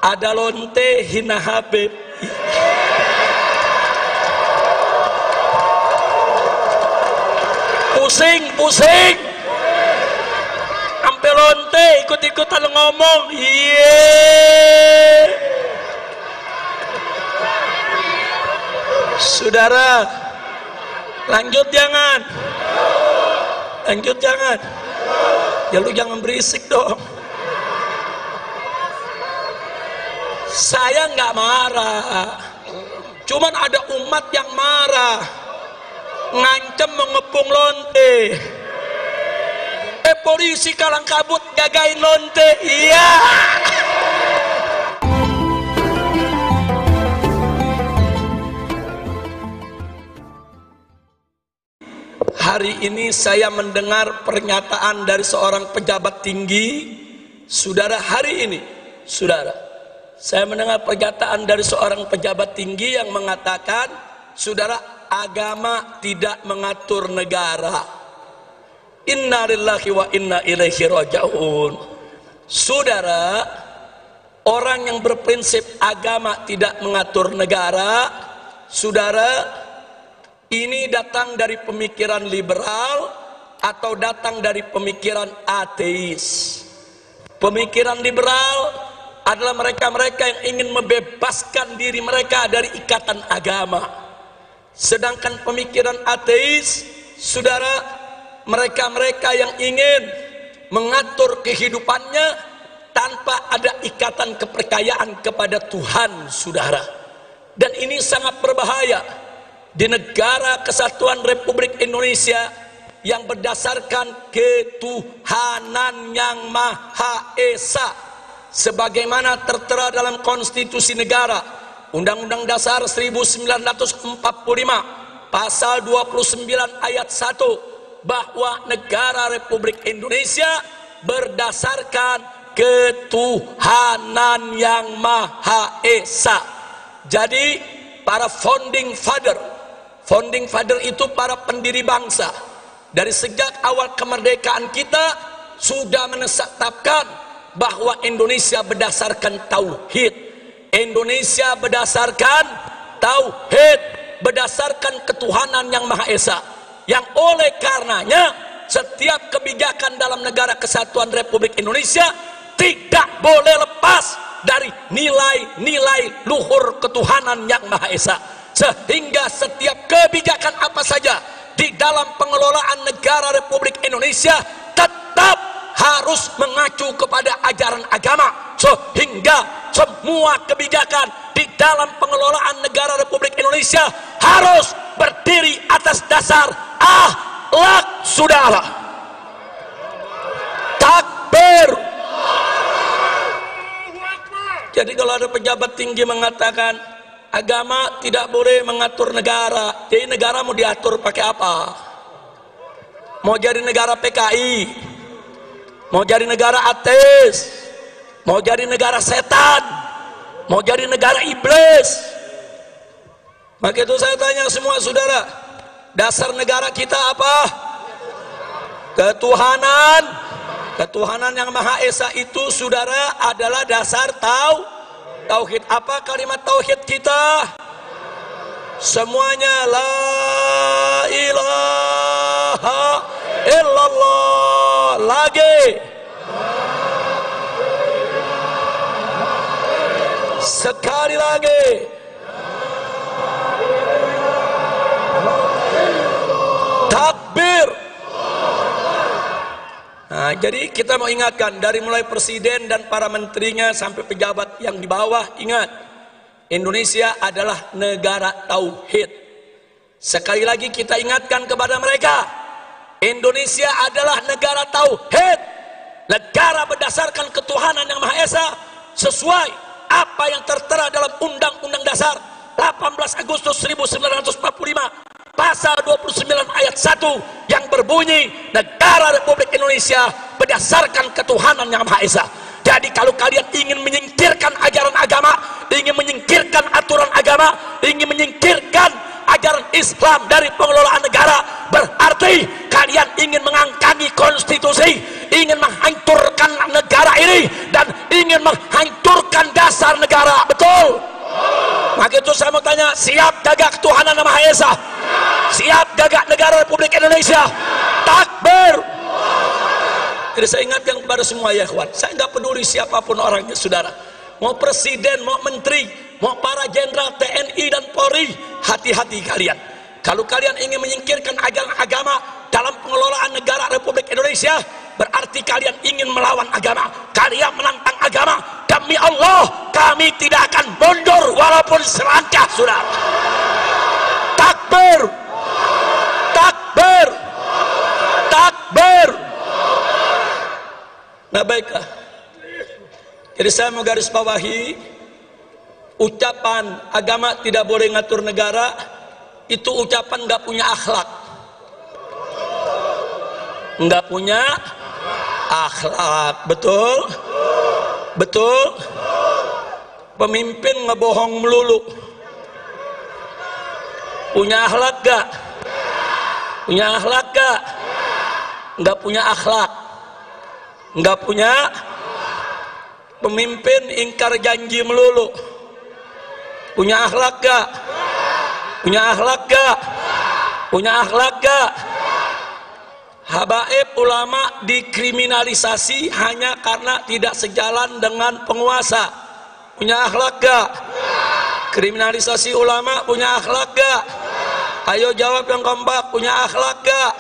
Ada lonte hina Habib. Pusing ampe lonte ikut-ikutan ngomong. Saudara, lanjut jangan ya, lu jangan berisik dong. Saya nggak marah, cuman ada umat yang marah, ngancem mengepung lonte. Polisi kalang kabut jagain lonte. Iya. Hari ini saya mendengar pernyataan dari seorang pejabat tinggi. Saudara, hari ini saudara, saya mendengar pernyataan dari seorang pejabat tinggi yang mengatakan, saudara, agama tidak mengatur negara. Inna lillahi wa inna ilaihi raji'un. Saudara, orang yang berprinsip agama tidak mengatur negara, saudara, ini datang dari pemikiran liberal atau datang dari pemikiran ateis. Pemikiran liberal adalah mereka-mereka yang ingin membebaskan diri mereka dari ikatan agama. Sedangkan pemikiran ateis, saudara, mereka-mereka yang ingin mengatur kehidupannya tanpa ada ikatan kepercayaan kepada Tuhan, saudara. Dan ini sangat berbahaya di negara kesatuan Republik Indonesia yang berdasarkan ketuhanan yang Maha Esa, sebagaimana tertera dalam konstitusi negara, Undang-Undang Dasar 1945 pasal 29 ayat 1, bahwa negara Republik Indonesia berdasarkan ketuhanan yang Maha Esa. Jadi para founding father itu para pendiri bangsa, dari sejak awal kemerdekaan kita sudah menetapkan bahwa Indonesia berdasarkan tauhid. Indonesia berdasarkan tauhid, berdasarkan ketuhanan yang Maha Esa, yang oleh karenanya setiap kebijakan dalam negara kesatuan Republik Indonesia tidak boleh lepas dari nilai-nilai luhur ketuhanan yang Maha Esa, sehingga setiap kebijakan apa saja di dalam pengelolaan negara Republik Indonesia tetap harus mengacu kepada ajaran agama, sehingga semua kebijakan di dalam pengelolaan negara Republik Indonesia harus berdiri atas dasar akhlak, saudara. Takbir. Jadi kalau ada pejabat tinggi mengatakan agama tidak boleh mengatur negara, jadi negara mau diatur pakai apa? Mau jadi negara PKI, mau jadi negara ateis, mau jadi negara setan, mau jadi negara iblis. Maka itu saya tanya semua saudara, dasar negara kita apa? Ketuhanan. Ketuhanan yang Maha Esa itu, saudara, adalah dasar tauhid. Apa kalimat tauhid kita? Semuanya la ilaha illallah. Lagi sekali lagi, takbir. Nah, jadi kita mau ingatkan dari mulai presiden dan para menterinya sampai pejabat yang di bawah, ingat, Indonesia adalah negara tauhid. Sekali lagi kita ingatkan kepada mereka, Indonesia adalah negara tauhid, negara berdasarkan ketuhanan yang Maha Esa, sesuai apa yang tertera dalam Undang-Undang Dasar 18 Agustus 1945 pasal 29 ayat 1 yang berbunyi negara Republik Indonesia berdasarkan ketuhanan yang Maha Esa. Jadi kalau kalian ingin menyingkirkan ajaran agama, ingin menyingkirkan aturan agama, ingin menyingkirkan ajaran Islam dari pengelolaan negara, berarti kalian ingin mengangkangi konstitusi, ingin menghancurkan negara ini, dan ingin menghancurkan dasar betul? Maka itu saya mau tanya, siap jaga ketuhanan Yang Maha Esa? Siap jaga negara Republik Indonesia? Takbir! Jadi saya ingatkan kepada semua ya ikhwan, saya nggak peduli siapapun orangnya saudara, mau presiden, mau menteri, mau para jenderal TNI dan Polri, hati-hati kalian. Kalau kalian ingin menyingkirkan agama dalam pengelolaan negara Republik Indonesia, berarti kalian ingin melawan agama, kalian menantang agama. Demi Allah, kami tidak akan mundur walaupun selangkah, saudara. Takbir! Takbir! Takbir! Nah baiklah, jadi saya mau garis bawahi, ucapan agama tidak boleh ngatur negara, itu ucapan nggak punya akhlak, nggak punya akhlak. Betul? Betul? Pemimpin ngebohong melulu, punya akhlak gak? Punya akhlak gak? Nggak punya akhlak, nggak punya. Pemimpin ingkar janji melulu, punya akhlak gak? Punya akhlak gak? Punya akhlak gak? Habaib ulama dikriminalisasi hanya karena tidak sejalan dengan penguasa. Punya akhlak gak? Kriminalisasi ulama punya akhlak gak? Ayo jawab yang kompak, punya akhlak gak?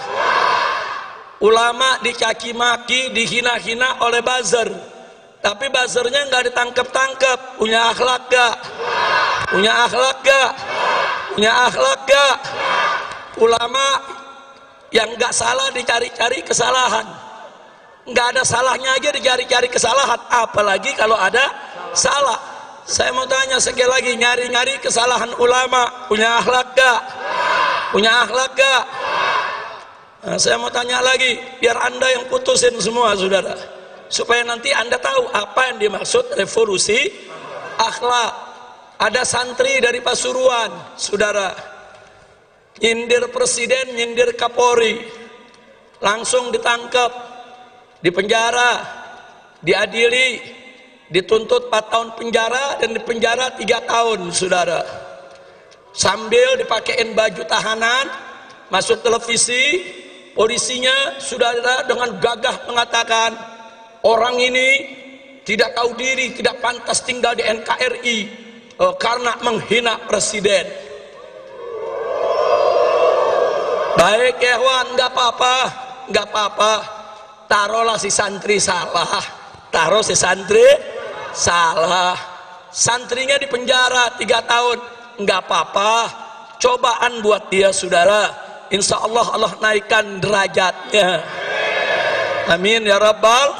Ulama dicaci maki, dihina-hina oleh buzzer, tapi buzzernya nggak ditangkap-tangkap. Punya akhlak gak? Punya akhlak gak? Punya akhlak gak? Ulama yang nggak salah dicari-cari kesalahan, nggak ada salahnya aja dicari-cari kesalahan, apalagi kalau ada salah. Saya mau tanya sekali lagi, nyari-nyari kesalahan ulama, punya akhlak gak? Punya akhlak gak? Nah, saya mau tanya lagi, biar anda yang putusin semua saudara, supaya nanti anda tahu apa yang dimaksud revolusi akhlak. Ada santri dari Pasuruan saudara, nyindir presiden, nyindir Kapolri, langsung ditangkap, dipenjara, diadili, dituntut 4 tahun penjara dan dipenjara 3 tahun saudara, sambil dipakein baju tahanan, masuk televisi. Polisinya saudara dengan gagah mengatakan, orang ini tidak tahu diri, tidak pantas tinggal di NKRI karena menghina presiden. Baik ya Wan, nggak apa-apa, nggak apa-apa. Taruhlah si santri salah, taruh si santri salah, santrinya di penjara 3 tahun, nggak apa-apa. Cobaan buat dia saudara. Insya Allah Allah naikkan derajatnya. Amin ya rabbal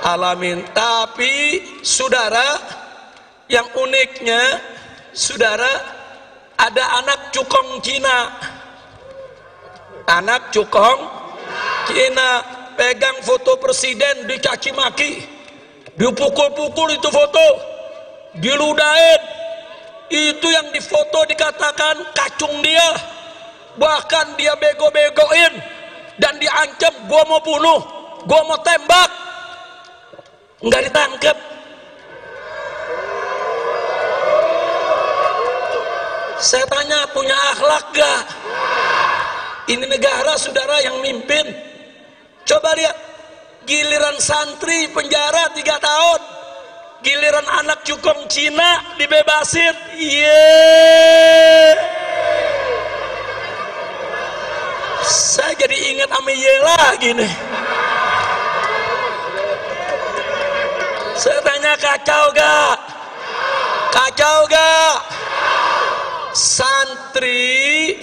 alamin. Tapi saudara, yang uniknya saudara, ada anak cukong Cina. Anak cukong Cina pegang foto presiden, dicaci maki, dipukul-pukul itu foto, diludahin. Itu yang difoto dikatakan kacung dia. Bahkan dia bego-begoin dan diancam, gua mau bunuh, gua mau tembak, nggak ditangkap. Saya tanya, punya akhlak gak? Ini negara saudara yang mimpin. Coba lihat, giliran santri penjara 3 tahun, giliran anak cukong Cina dibebasin. Saya jadi ingat Amiye lagi nih. Saya tanya, kacau gak? Kacau gak? Santri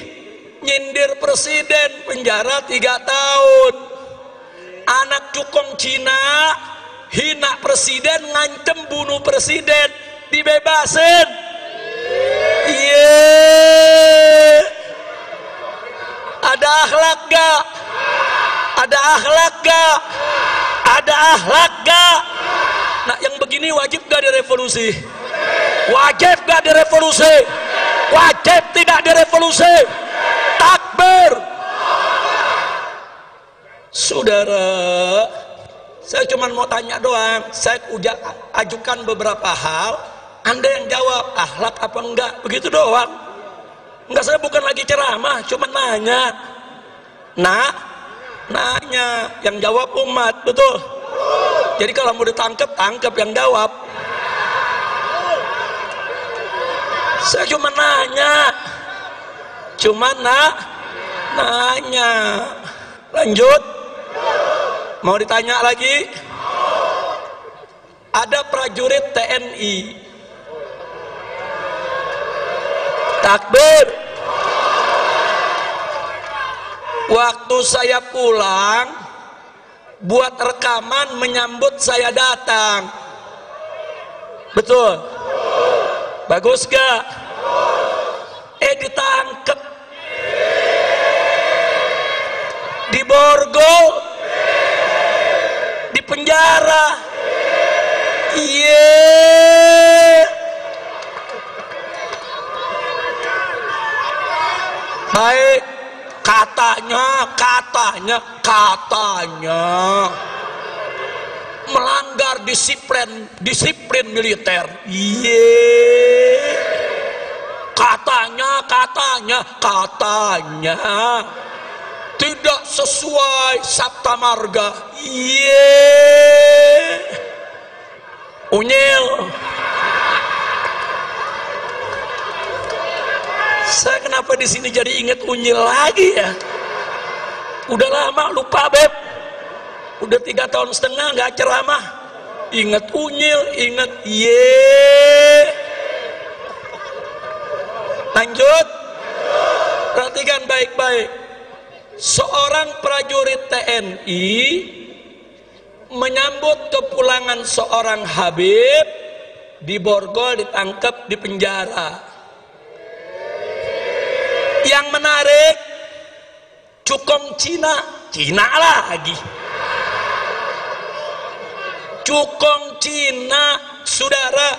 nyindir presiden penjara 3 tahun, anak cukong Cina hina presiden, ngancem bunuh presiden, dibebasin. Ada akhlak gak? Ada akhlak gak? Ada akhlak gak? Nah yang begini wajib gak direvolusi? Wajib gak direvolusi? Wajib tidak direvolusi? Takbir! Saudara, saya cuma mau tanya doang. Saya ajukan beberapa hal Anda yang jawab, akhlak apa enggak, begitu doang. Enggak, saya bukan lagi ceramah, cuma nanya. Nanya, yang jawab umat, betul. Jadi kalau mau ditangkap, tangkap yang jawab. Saya cuma nanya, nanya. Lanjut. Mau ditanya lagi? Ada prajurit TNI. Takbir. Waktu saya pulang, buat rekaman menyambut saya datang. Betul? Bagus gak? Ditangkep. Diborgol. Di penjara. Baik, katanya melanggar disiplin militer. Katanya tidak sesuai Sabta Marga. Unyil. Saya kenapa di sini jadi inget unyil lagi ya? Udah lama lupa, Beb. Udah 3,5 tahun nggak ceramah. Ingat unyil, ingat Lanjut. Perhatikan baik-baik. Seorang prajurit TNI menyambut kepulangan seorang Habib, diborgol, ditangkap, dipenjara. Yang menarik, cukong Cina lagi. Cukong Cina, saudara,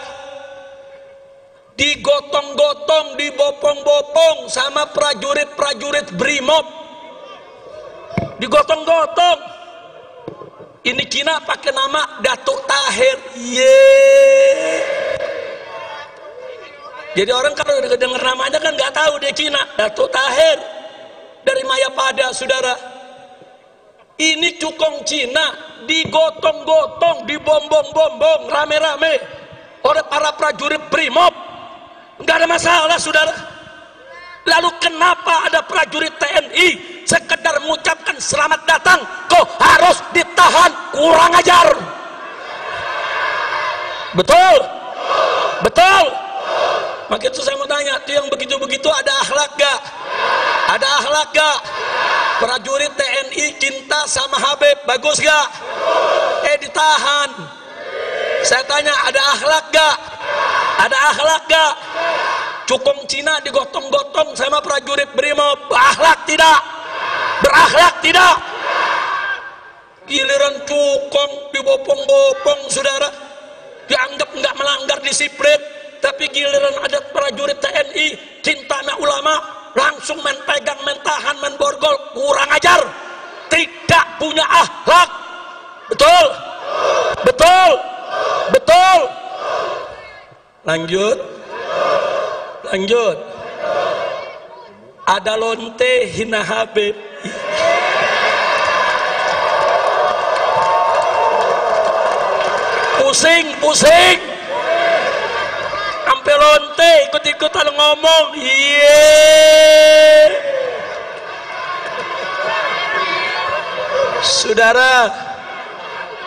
digotong-gotong, dibopong-bopong sama prajurit Brimob. Digotong-gotong. Ini Cina pakai nama Datuk Tahir. Jadi orang kalau dengar namanya kan nggak tahu dia Cina. Datuk Tahir dari Mayapada, saudara. Ini cukong Cina digotong-gotong, dibombong-bombong rame-rame oleh para prajurit Brimob. Nggak ada masalah, saudara. Lalu kenapa ada prajurit TNI sekedar mengucapkan selamat datang kok harus ditahan? Kurang ajar. Betul? Maka itu saya mau tanya, itu yang begitu-begitu ada akhlak gak? Ada akhlak gak? Prajurit TNI cinta sama Habib, bagus gak? Ditahan. Saya tanya, ada akhlak gak? Ada akhlak gak? Cukong Cina digotong-gotong sama prajurit Brimob, berakhlak tidak? Berakhlak tidak? Giliran cukong dibopong-bopong, saudara, dianggap nggak melanggar disiplin. Tapi giliran ada prajurit TNI cinta sama ulama, langsung main pegang, main tahan, main borgol. Kurang ajar, tidak punya akhlak. Betul. Lanjut. Ada lonte hina Habib. Pusing. Sampai lonte ikut-ikutan ngomong. Saudara,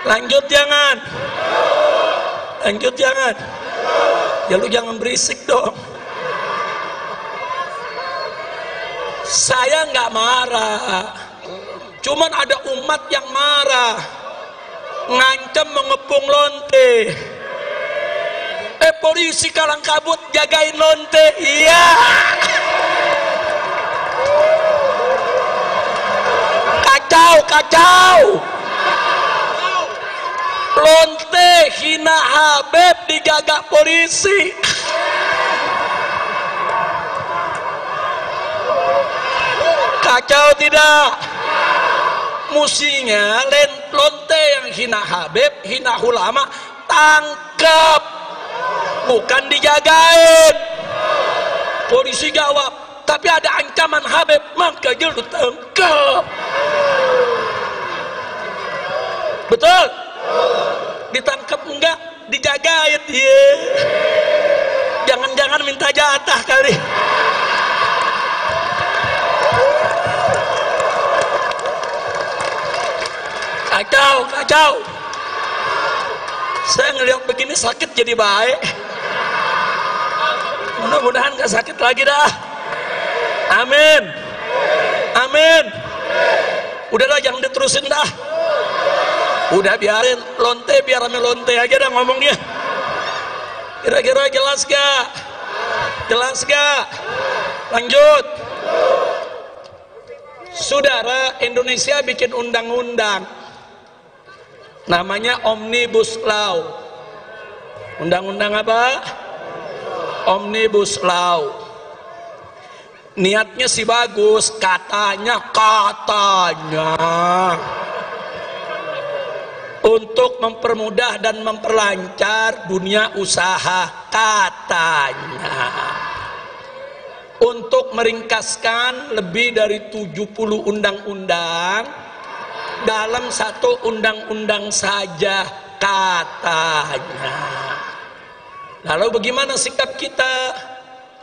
lanjut jangan. Ya lu jangan berisik dong. Saya nggak marah, cuman ada umat yang marah, ngancam mengepung lonte. Polisi kalang kabut jagain lonte. Iya. Kacau. Lonte hina Habib dijaga polisi. Kacau tidak? Musinya lonte yang hina Habib, hina ulama, tangkap. bukan dijagain. Polisi jawab, tapi ada ancaman Habib, maka dia ditangkap. Betul? Ditangkap enggak? Dijagain. Yeah. Jangan-jangan minta jatah kali. Kacau. Saya ngelihat begini sakit jadi baik. Mudah-mudahan gak sakit lagi dah. Amin. Udahlah, jangan diterusin dah. Udah biarin lonte, biar rame lonte aja dah ngomongnya. Kira-kira jelas gak? Lanjut. Saudara, Indonesia bikin undang-undang namanya Omnibus Law. Undang-undang apa? Omnibus Law. Niatnya sih bagus, katanya untuk mempermudah dan memperlancar dunia usaha, katanya. Untuk meringkaskan lebih dari 70 undang-undang dalam satu undang-undang saja, katanya. Lalu bagaimana sikap kita?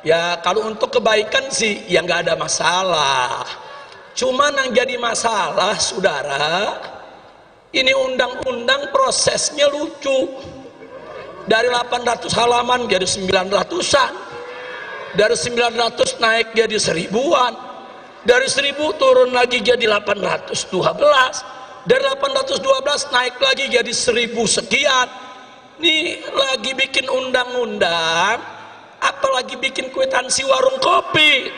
Ya kalau untuk kebaikan sih ya nggak ada masalah. Cuman yang jadi masalah, saudara, ini undang-undang prosesnya lucu. Dari 800 halaman jadi 900-an. Dari 900 naik jadi 1000-an. Dari 1000 turun lagi jadi 812. Dari 812 naik lagi jadi 1000 sekian. Nih lagi bikin undang-undang, apalagi bikin kwitansi warung kopi.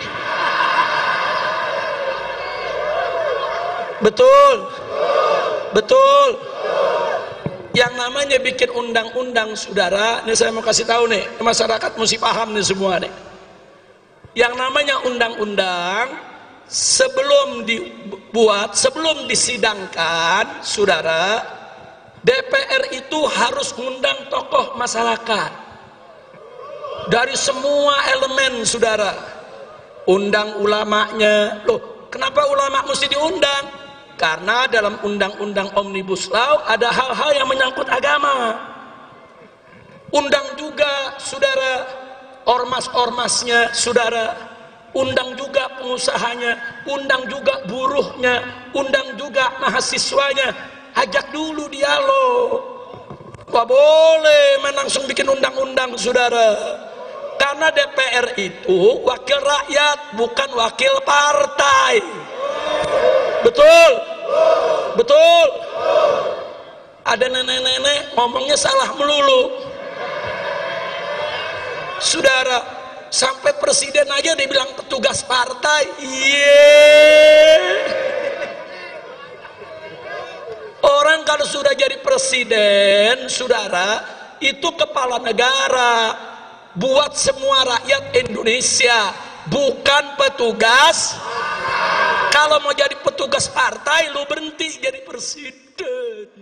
Betul. Yang namanya bikin undang-undang, saudara, ini saya mau kasih tahu nih, masyarakat mesti paham nih semua nih. Yang namanya undang-undang sebelum dibuat, sebelum disidangkan, saudara, DPR itu harus mengundang tokoh masyarakat dari semua elemen, saudara. Undang ulamanya. Loh, kenapa ulama mesti diundang? Karena dalam undang-undang Omnibus Law ada hal-hal yang menyangkut agama. Undang juga, saudara, ormas-ormasnya, saudara. Undang juga pengusahanya, undang juga buruhnya, undang juga mahasiswanya. Ajak dulu dialog. Gak boleh langsung bikin undang-undang, saudara. Karena DPR itu wakil rakyat, bukan wakil partai. Betul. Ada nenek-nenek ngomongnya salah melulu, saudara. Sampai presiden aja dibilang petugas partai. Orang kalau sudah jadi presiden, saudara, itu kepala negara buat semua rakyat Indonesia, bukan petugas. Kalau mau jadi petugas partai, lu berhenti jadi presiden.